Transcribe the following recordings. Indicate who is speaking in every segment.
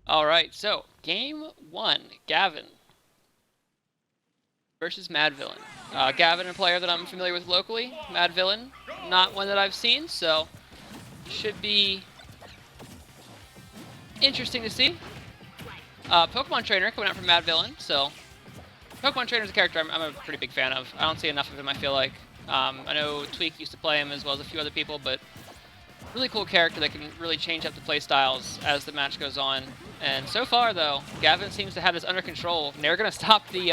Speaker 1: All right, so game one, Gavin versus MadVillain. Gavin, a player that I'm familiar with locally. MadVillain, not one that I've seen, so should be interesting to see. Pokemon Trainer coming out from MadVillain, so Pokemon Trainer is a character I'm a pretty big fan of. I don't see enough of him, I feel like. I know Tweak used to play him as well as a few other people, but really cool character that can really change up the play styles as the match goes on. And so far, though, Gavin seems to have this under control. And they're going to stop the,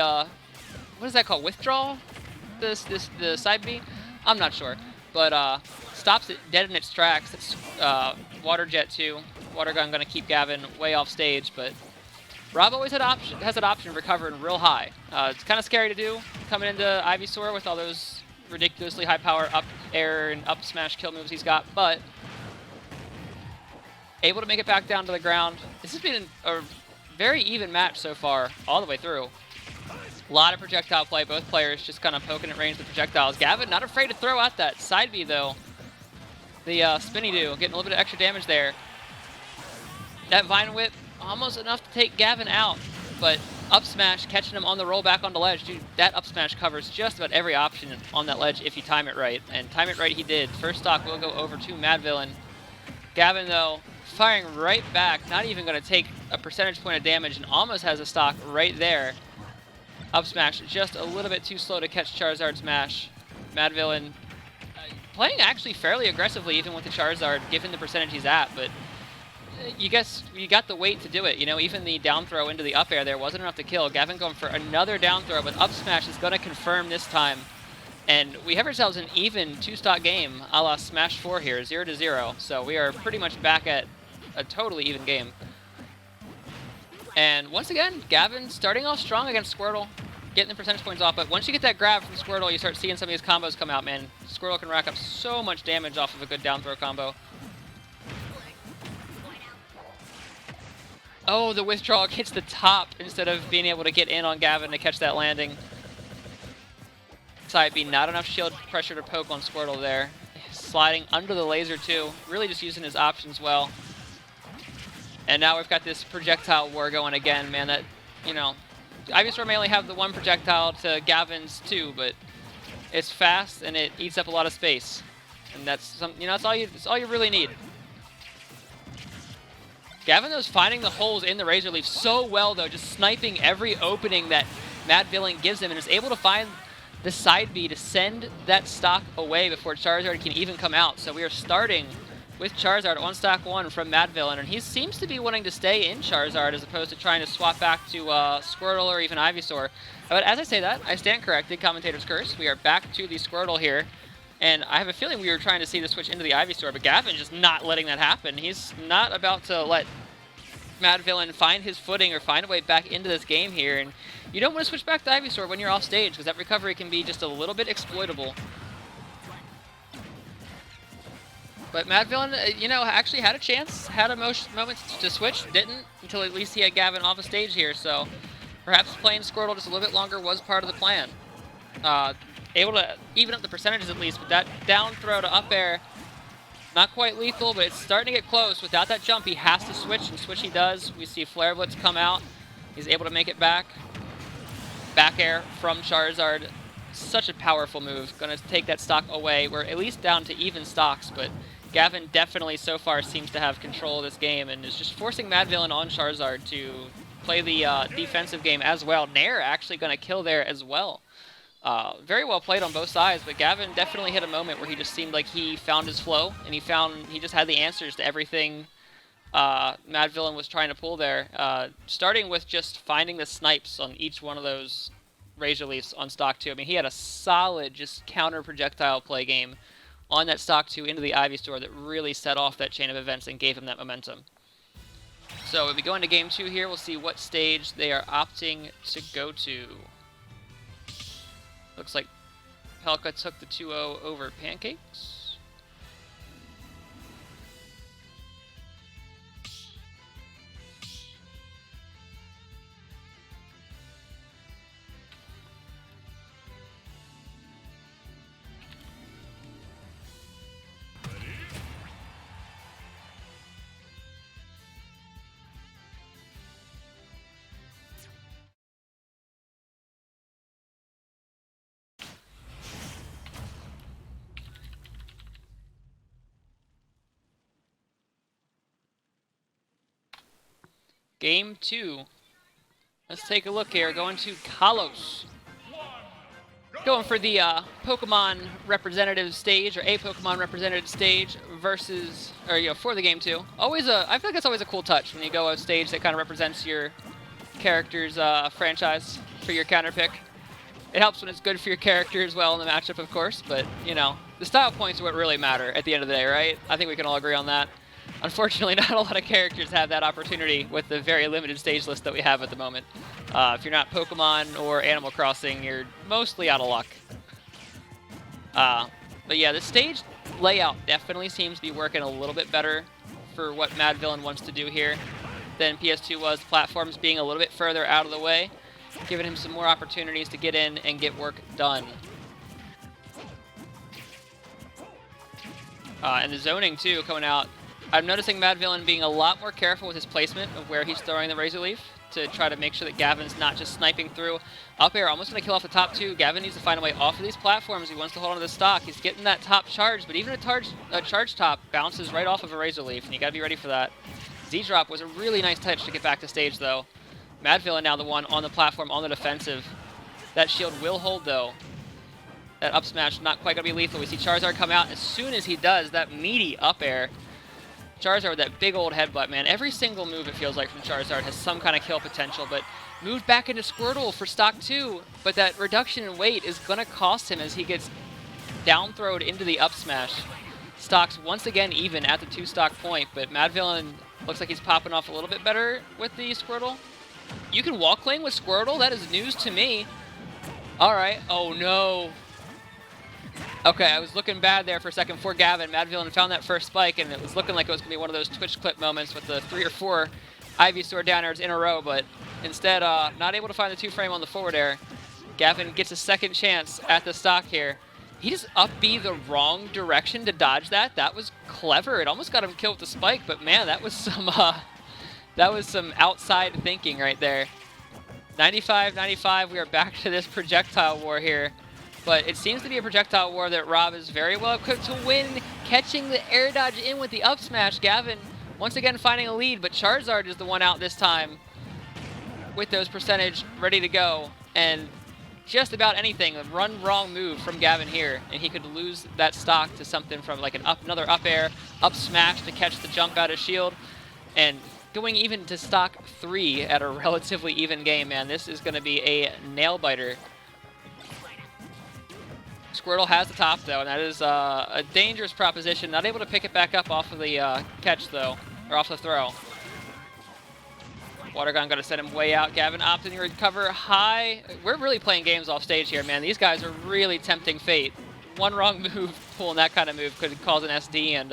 Speaker 1: what is that called, withdrawal? The side B? I'm not sure. But stops it dead in its tracks. It's Water Jet 2. Water Gun going to keep Gavin way off stage, but Rob always has that option of recovering real high. It's kind of scary to do, coming into Ivysaur with all those ridiculously high power up air and up smash kill moves he's got, but able to make it back down to the ground. This has been a very even match so far, all the way through. A lot of projectile play, both players just kind of poking at range with projectiles. Gavin not afraid to throw out that side B though. The spinny do, getting a little bit of extra damage there. That Vine Whip, almost enough to take Gavin out, but up smash, catching him on the roll back onto ledge. Dude, that up smash covers just about every option on that ledge if you time it right, and time it right he did. First stock will go over to MadVillain. Gavin, though, firing right back, not even going to take a percentage point of damage, and almost has a stock right there. Up smash, just a little bit too slow to catch Charizard's mash. MadVillain playing actually fairly aggressively, even with the Charizard, given the percentage he's at, but you got the weight to do it. You know, even the down throw into the up air there wasn't enough to kill. Gavin going for another down throw, but up smash is going to confirm this time. And we have ourselves an even two-stock game, a la Smash 4 here, 0-0. So we are pretty much back at a totally even game. And once again, Gavin starting off strong against Squirtle, getting the percentage points off. But once you get that grab from Squirtle, you start seeing some of these combos come out, man. Squirtle can rack up so much damage off of a good down throw combo. Oh, the withdrawal hits the top instead of being able to get in on Gavin to catch that landing. Side B, not enough shield pressure to poke on Squirtle there. Sliding under the laser too, really just using his options well. And now we've got this projectile war going again, man. That, you know, Ivysaur may only have the one projectile to Gavin's two, but it's fast and it eats up a lot of space, and that's that's all you really need. Gavin though is finding the holes in the Razor Leaf so well though, just sniping every opening that MadVillain gives him, and is able to find the side B to send that stock away before Charizard can even come out. So we are starting with Charizard on stock 1 from MadVillain, and he seems to be wanting to stay in Charizard as opposed to trying to swap back to Squirtle or even Ivysaur. But as I say that, I stand corrected, commentator's curse. We are back to the Squirtle here, and I have a feeling we were trying to see the switch into the Ivysaur, but Gavin just not letting that happen. He's not about to let MadVillain find his footing or find a way back into this game here, and you don't want to switch back to Ivysaur when you're off stage, because that recovery can be just a little bit exploitable. But MadVillain, actually had a chance, had a moment to switch, didn't, until at least he had Gavin off the stage here, so perhaps playing Squirtle just a little bit longer was part of the plan. Able to even up the percentages at least, but that down throw to up air, not quite lethal, but it's starting to get close. Without that jump, he has to switch, and switch he does. We see Flare Blitz come out. He's able to make it back. Back air from Charizard. Such a powerful move. Going to take that stock away. We're at least down to even stocks, but Gavin definitely so far seems to have control of this game and is just forcing MadVillain on Charizard to play the defensive game as well. Nair actually going to kill there as well. Very well played on both sides, but Gavin definitely hit a moment where he just seemed like he found his flow, and he just had the answers to everything MadVillain was trying to pull there. Starting with just finding the snipes on each one of those Razor Leafs on stock 2. I mean, he had a solid just counter projectile play game on that stock 2 into the Ivysaur that really set off that chain of events and gave him that momentum. So if we go into game 2 here, we'll see what stage they are opting to go to. Looks like Pelka took the 2-0 over Pancakes. Game 2. Let's take a look here. Going to Kalos. Going for the Pokemon representative stage, or a Pokemon representative stage versus, or for the game 2. I feel like it's always a cool touch when you go a stage that kind of represents your character's franchise for your counter pick. It helps when it's good for your character as well in the matchup, of course, but, the style points are what really matter at the end of the day, right? I think we can all agree on that. Unfortunately, not a lot of characters have that opportunity with the very limited stage list that we have at the moment. If you're not Pokemon or Animal Crossing, you're mostly out of luck. But yeah, the stage layout definitely seems to be working a little bit better for what MadVillain wants to do here than PS2 was. The platforms being a little bit further out of the way, giving him some more opportunities to get in and get work done. And the zoning, too, coming out. I'm noticing MadVillain being a lot more careful with his placement of where he's throwing the Razor Leaf to try to make sure that Gavin's not just sniping through. Up air, almost going to kill off the top 2. Gavin needs to find a way off of these platforms. He wants to hold onto the stock. He's getting that top charge, but even a charge top bounces right off of a Razor Leaf, and you got to be ready for that. Z-Drop was a really nice touch to get back to stage, though. MadVillain now the one on the platform, on the defensive. That shield will hold, though. That up smash not quite going to be lethal. We see Charizard come out. As soon as he does, that meaty up air. Charizard with that big old headbutt, man. Every single move, it feels like, from Charizard has some kind of kill potential, but moved back into Squirtle for stock 2, but that reduction in weight is going to cost him as he gets down throwed into the up smash. Stocks once again even at the 2 stock point, but MadVillain looks like he's popping off a little bit better with the Squirtle. You can walk lane with Squirtle? That is news to me. Alright. Oh no. Okay, I was looking bad there for a second for Gavin. MadVillain found that first spike, and it was looking like it was going to be one of those Twitch clip moments with the 3 or 4 Ivysaur down airs in a row, but instead, not able to find the 2-frame on the forward air. Gavin gets a second chance at the stock here. He just up B the wrong direction to dodge that. That was clever. It almost got him killed with the spike, but man, that was some outside thinking right there. 95-95, we are back to this projectile war here. But it seems to be a projectile war that Rob is very well equipped to win, catching the air dodge in with the up smash. Gavin once again finding a lead, but Charizard is the one out this time with those percentage ready to go. And just about anything, a run wrong move from Gavin here, and he could lose that stock to something from like another up air, up smash to catch the jump out of shield, and going even to stock 3 at a relatively even game, man. This is going to be a nail biter. Squirtle has the top, though, and that is a dangerous proposition. Not able to pick it back up off of the catch, though, or off the throw. Water Gun going to send him way out. Gavin opting to recover high. We're really playing games off stage here, man. These guys are really tempting fate. One wrong move, pulling that kind of move, could cause an SD and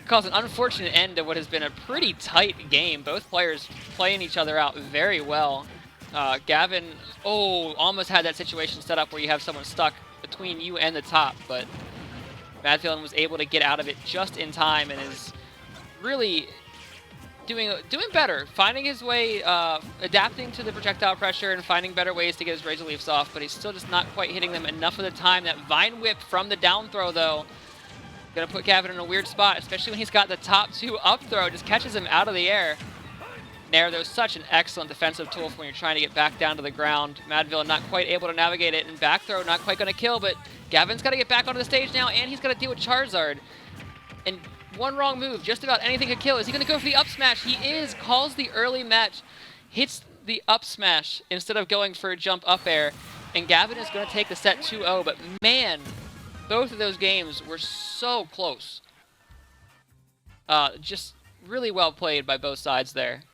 Speaker 1: cause an unfortunate end to what has been a pretty tight game. Both players playing each other out very well. Gavin, almost had that situation set up where you have someone stuck between you and the top, but MadVillain was able to get out of it just in time and is really doing better, finding his way, adapting to the projectile pressure and finding better ways to get his Razor Leafs off, but he's still just not quite hitting them enough of the time. That Vine Whip from the down throw, though, going to put Gavin in a weird spot, especially when he's got the top 2 up throw, just catches him out of the air. Nair, though, such an excellent defensive tool for when you're trying to get back down to the ground. MadVillain not quite able to navigate it, and back throw not quite going to kill, but Gavin's got to get back onto the stage now, and he's got to deal with Charizard. And one wrong move, just about anything could kill. Is he going to go for the up smash? He is, calls the early match, hits the up smash instead of going for a jump up air, and Gavin is going to take the set 2-0, but man, both of those games were so close. Just really well played by both sides there.